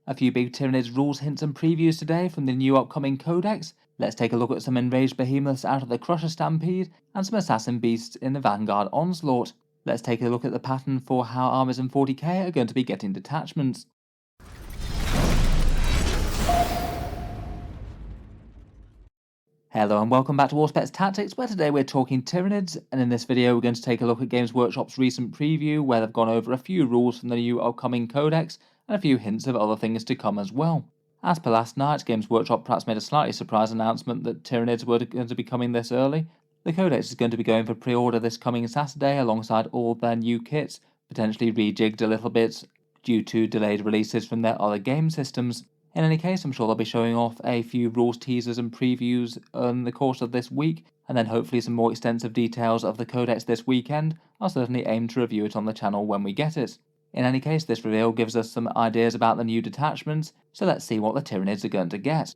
A few big Tyranids rules, hints and previews today from the new upcoming Codex. Let's take a look at some enraged behemoths out of the Crusher Stampede and some assassin beasts in the Vanguard Onslaught. Let's take a look at the pattern for how armies in 40k are going to be getting detachments. Hello and welcome back to Warspets Tactics, where today we're talking Tyranids, and in this video we're going to take a look at Games Workshop's recent preview where they've gone over a few rules from the new upcoming Codex and a few hints of other things to come as well. As per last night, Games Workshop perhaps made a slightly surprise announcement that Tyranids were going to be coming this early. The Codex is going to be going for pre-order this coming Saturday alongside all their new kits, potentially rejigged a little bit due to delayed releases from their other game systems. In any case, I'm sure they'll be showing off a few rules teasers and previews in the course of this week, and then hopefully some more extensive details of the Codex this weekend. I'll certainly aim to review it on the channel when we get it. In any case, this reveal gives us some ideas about the new detachments, so let's see what the Tyranids are going to get.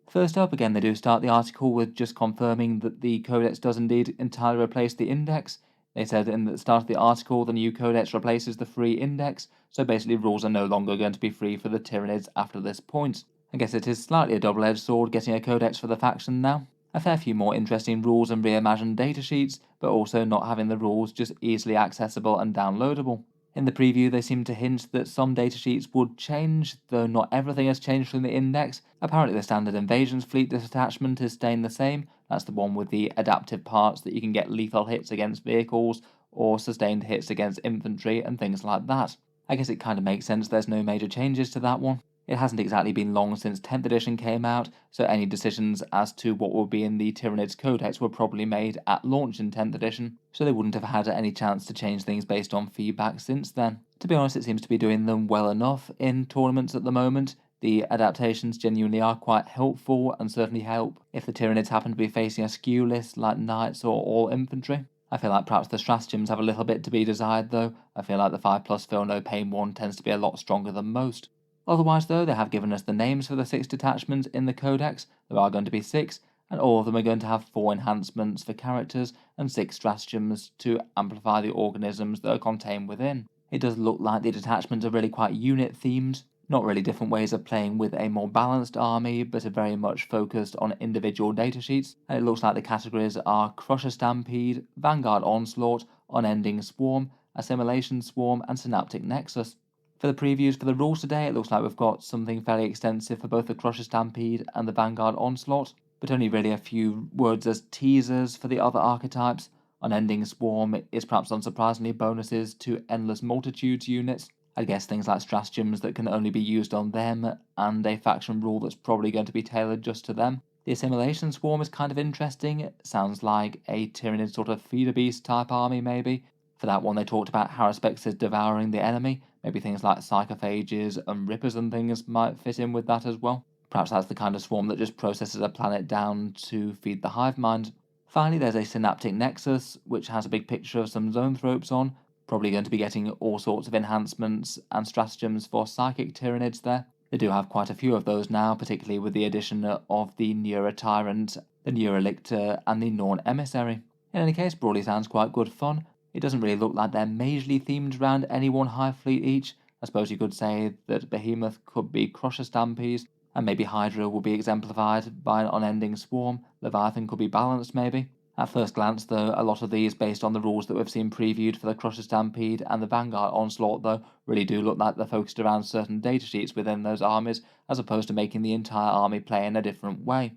First up, again, they do start the article with just confirming that the Codex does indeed entirely replace the Index. They said in the start of the article the new Codex replaces the free Index, so basically rules are no longer going to be free for the Tyranids after this point. I guess it is slightly a double-edged sword getting a Codex for the faction now. A fair few more interesting rules and reimagined datasheets, but also not having the rules just easily accessible and downloadable. In the preview they seem to hint that some datasheets would change, though not everything has changed from the Index. Apparently the standard Invasions Fleet detachment is staying the same. That's the one with the adaptive parts that you can get lethal hits against vehicles or sustained hits against infantry and things like that. I guess it kind of makes sense there's no major changes to that one. It hasn't exactly been long since 10th edition came out, so any decisions as to what will be in the Tyranids Codex were probably made at launch in 10th edition, so they wouldn't have had any chance to change things based on feedback since then. To be honest, it seems to be doing them well enough in tournaments at the moment. The adaptations genuinely are quite helpful and certainly help if the Tyranids happen to be facing a skew list like Knights or all infantry. I feel like perhaps the stratagems have a little bit to be desired though. I feel like the 5+ Feel No Pain one tends to be a lot stronger than most. Otherwise though, they have given us the names for the 6 detachments in the Codex. There are going to be 6, and all of them are going to have 4 enhancements for characters and 6 stratagems to amplify the organisms that are contained within. It does look like the detachments are really quite unit themed, not really different ways of playing with a more balanced army, but are very much focused on individual datasheets, and it looks like the categories are Crusher Stampede, Vanguard Onslaught, Unending Swarm, Assimilation Swarm, and Synaptic Nexus. For the previews for the rules today, it looks like we've got something fairly extensive for both the Crusher Stampede and the Vanguard Onslaught, but only really a few words as teasers for the other archetypes. Unending Swarm is perhaps unsurprisingly bonuses to Endless Multitudes units. I guess things like stratagems that can only be used on them, and a faction rule that's probably going to be tailored just to them. The Assimilation Swarm is kind of interesting. It sounds like a Tyranid sort of feeder beast type army maybe. For that one they talked about Haruspex is devouring the enemy. Maybe things like Psychophages and Rippers and things might fit in with that as well. Perhaps that's the kind of swarm that just processes a planet down to feed the hive mind. Finally, there's a Synaptic Nexus, which has a big picture of some Zoanthropes on. Probably going to be getting all sorts of enhancements and stratagems for Psychic Tyranids there. They do have quite a few of those now, particularly with the addition of the Neurotyrant, the Neurolictor, and the Norn Emissary. In any case, broadly sounds quite good fun. It doesn't really look like they're majorly themed around any one hive fleet each. I suppose you could say that Behemoth could be Crusher Stampedes, and maybe Hydra will be exemplified by an Unending Swarm. Leviathan could be balanced maybe. At first glance though, a lot of these based on the rules that we've seen previewed for the Crusher Stampede and the Vanguard Onslaught though really do look like they're focused around certain datasheets within those armies as opposed to making the entire army play in a different way.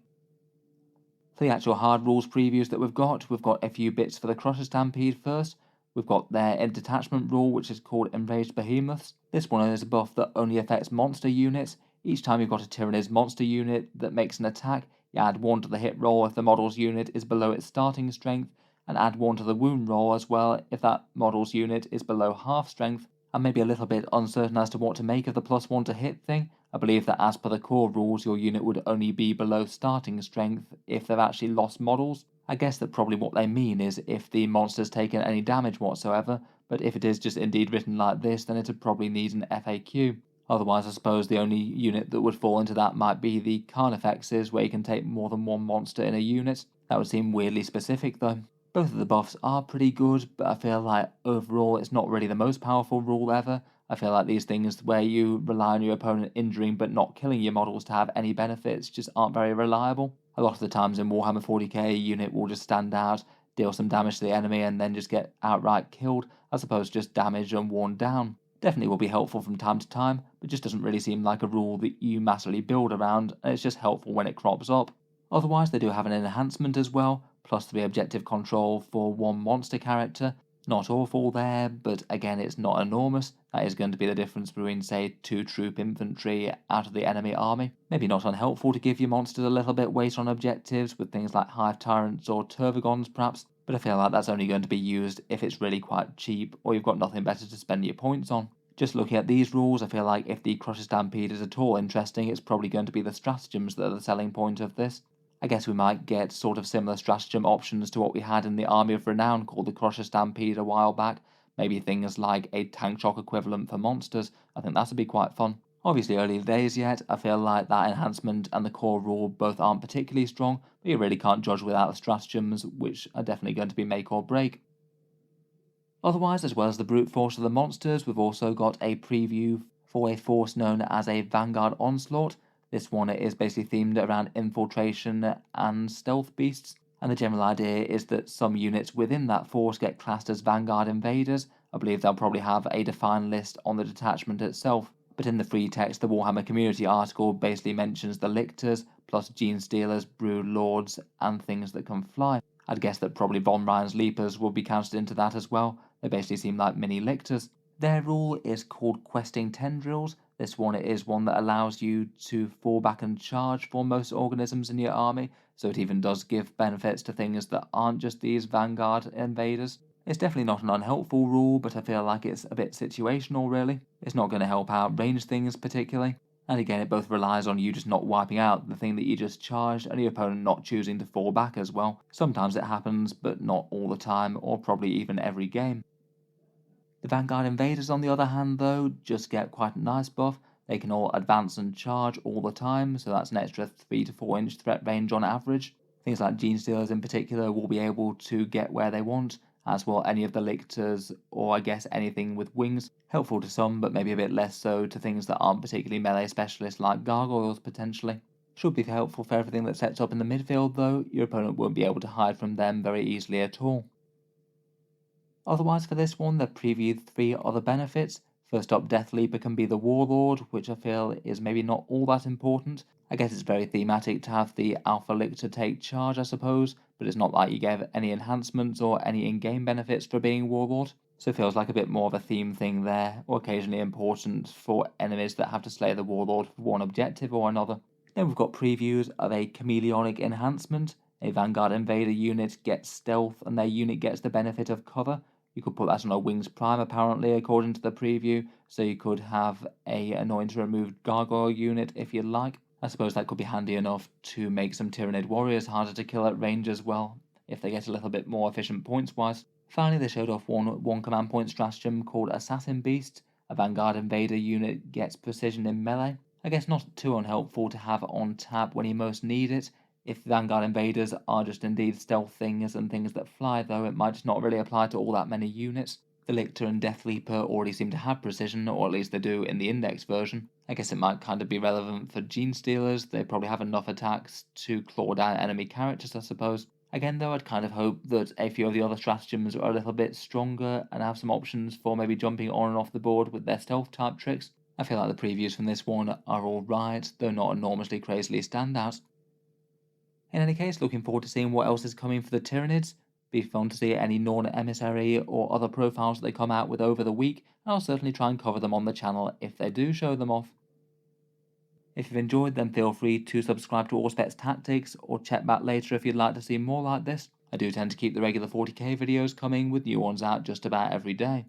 For the actual hard rules previews that we've got a few bits for the Crusher Stampede first. We've got their detachment rule, which is called Enraged Behemoths. This one is a buff that only affects monster units. Each time you've got a Tyranid's monster unit that makes an attack, you add 1 to the hit roll if the model's unit is below its starting strength, and add 1 to the wound roll as well if that model's unit is below half strength. I'm maybe a little bit uncertain as to what to make of the +1 to hit thing. I believe that as per the core rules, your unit would only be below starting strength if they've actually lost models. I guess that probably what they mean is if the monster's taken any damage whatsoever, but if it is just indeed written like this, then it'd probably need an FAQ. Otherwise, I suppose the only unit that would fall into that might be the Carnifexes, where you can take more than one monster in a unit. That would seem weirdly specific though. Both of the buffs are pretty good, but I feel like overall it's not really the most powerful rule ever. I feel like these things where you rely on your opponent injuring but not killing your models to have any benefits just aren't very reliable. A lot of the times in Warhammer 40k, a unit will just stand out, deal some damage to the enemy, and then just get outright killed, as opposed to just damaged and worn down. Definitely will be helpful from time to time, but just doesn't really seem like a rule that you massively build around, and it's just helpful when it crops up. Otherwise, they do have an enhancement as well, +3 objective control for one monster character. Not awful there, but again, it's not enormous. That is going to be the difference between, say, 2 troop infantry out of the enemy army. Maybe not unhelpful to give your monsters a little bit weight on objectives with things like Hive Tyrants or Turvagons perhaps, but I feel like that's only going to be used if it's really quite cheap or you've got nothing better to spend your points on. Just looking at these rules, I feel like if the Crusher Stampede is at all interesting, it's probably going to be the stratagems that are the selling point of this. I guess we might get sort of similar stratagem options to what we had in the Army of Renown called the Crusher Stampede a while back. Maybe things like a tank shock equivalent for monsters. I think that'd be quite fun. Obviously early days yet, I feel like that enhancement and the core rule both aren't particularly strong, but you really can't judge without the stratagems, which are definitely going to be make or break. Otherwise, as well as the brute force of the monsters, we've also got a preview for a force known as a Vanguard Onslaught. This one is basically themed around infiltration and stealth beasts, and the general idea is that some units within that force get classed as Vanguard invaders. I believe they'll probably have a defined list on the detachment itself, but in the free text, the Warhammer Community article basically mentions the Lictors, plus Gene Stealers, Brood Lords, and things that can fly. I'd guess that probably Von Ryan's Leapers will be counted into that as well. They basically seem like mini Lictors. Their rule is called Questing Tendrils. This one is one that allows you to fall back and charge for most organisms in your army, so it even does give benefits to things that aren't just these Vanguard invaders. It's definitely not an unhelpful rule, but I feel like it's a bit situational really. It's not going to help out ranged things particularly. And again, it both relies on you just not wiping out the thing that you just charged and your opponent not choosing to fall back as well. Sometimes it happens, but not all the time, or probably even every game. The Vanguard Invaders, on the other hand, though, just get quite a nice buff. They can all advance and charge all the time, so that's an extra 3 to 4 inch threat range on average. Things like Gene Stealers in particular will be able to get where they want, as will any of the Lictors, or I guess anything with wings. Helpful to some, but maybe a bit less so to things that aren't particularly melee specialists like Gargoyles potentially. Should be helpful for everything that sets up in the midfield though. Your opponent won't be able to hide from them very easily at all. Otherwise for this one, they've previewed 3 other benefits. First up, Death Leaper can be the Warlord, which I feel is maybe not all that important. I guess it's very thematic to have the Alpha Lictor take charge, I suppose, but it's not like you get any enhancements or any in-game benefits for being Warlord, so it feels like a bit more of a theme thing there, or occasionally important for enemies that have to slay the Warlord for one objective or another. Then we've got previews of a Chameleonic enhancement. A Vanguard Invader unit gets stealth and their unit gets the benefit of cover. You could put that on a Wings Prime apparently according to the preview, so you could have a annoying to remove Gargoyle unit if you'd like. I suppose that could be handy enough to make some Tyranid warriors harder to kill at range as well, if they get a little bit more efficient points wise. Finally, they showed off one command point stratagem called Assassin Beast. A Vanguard Invader unit gets precision in melee. I guess not too unhelpful to have on tap when you most need it. If Vanguard Invaders are just indeed stealth things and things that fly though, it might just not really apply to all that many units. The Lictor and Death Leaper already seem to have precision, or at least they do in the index version. I guess it might kind of be relevant for Gene Stealers. They probably have enough attacks to claw down enemy characters, I suppose. Again though, I'd kind of hope that a few of the other stratagems are a little bit stronger and have some options for maybe jumping on and off the board with their stealth type tricks. I feel like the previews from this one are alright, though not enormously crazily standout. In any case, looking forward to seeing what else is coming for the Tyranids. Be fun to see any Norn Emissary or other profiles that they come out with over the week, and I'll certainly try and cover them on the channel if they do show them off. If you've enjoyed, then feel free to subscribe to Auspex Tactics, or check back later if you'd like to see more like this. I do tend to keep the regular 40k videos coming, with new ones out just about every day.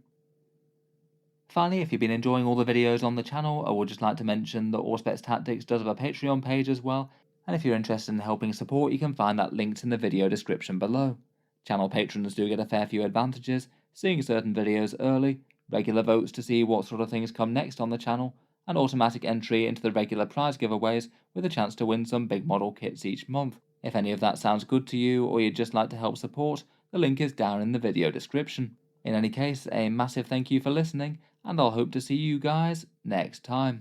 Finally, if you've been enjoying all the videos on the channel, I would just like to mention that Auspex Tactics does have a Patreon page as well, and if you're interested in helping support, you can find that linked in the video description below. Channel patrons do get a fair few advantages, seeing certain videos early, regular votes to see what sort of things come next on the channel, and automatic entry into the regular prize giveaways with a chance to win some big model kits each month. If any of that sounds good to you, or you'd just like to help support, the link is down in the video description. In any case, a massive thank you for listening, and I'll hope to see you guys next time.